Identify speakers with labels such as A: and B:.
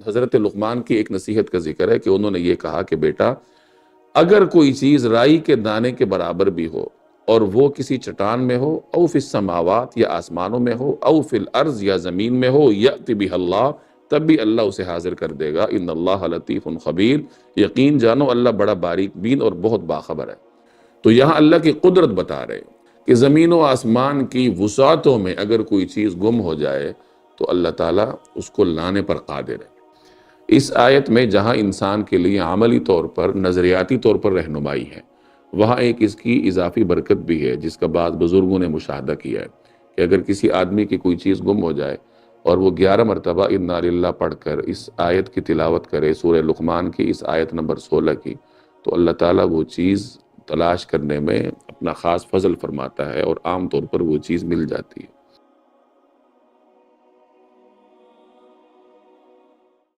A: حضرت لقمان کی ایک نصیحت کا ذکر ہے کہ انہوں نے یہ کہا کہ بیٹا اگر کوئی چیز رائی کے دانے کے برابر بھی ہو اور وہ کسی چٹان میں ہو، او فی السماوات یا آسمانوں میں ہو، او فی الارض یا زمین میں ہو، یأتی بہ اللہ، تب بھی اللہ اسے حاضر کر دے گا۔ ان اللہ لطیف خبیر، یقین جانو اللہ بڑا باریک بین اور بہت باخبر ہے۔ تو یہاں اللہ کی قدرت بتا رہے کہ زمین و آسمان کی وسعتوں میں اگر کوئی چیز گم ہو جائے تو اللہ تعالیٰ اس کو لانے پر قادر ہے۔ اس آیت میں جہاں انسان کے لیے عملی طور پر، نظریاتی طور پر رہنمائی ہے، وہاں ایک اس کی اضافی برکت بھی ہے جس کا بعض بزرگوں نے مشاہدہ کیا ہے کہ اگر کسی آدمی کی کوئی چیز گم ہو جائے اور وہ 11 مرتبہ انا للہ پڑھ کر اس آیت کی تلاوت کرے، سورہ لقمان کی اس آیت نمبر 16 کی، تو اللہ تعالیٰ وہ چیز تلاش کرنے میں اپنا خاص فضل فرماتا ہے اور عام طور پر وہ چیز مل جاتی ہے۔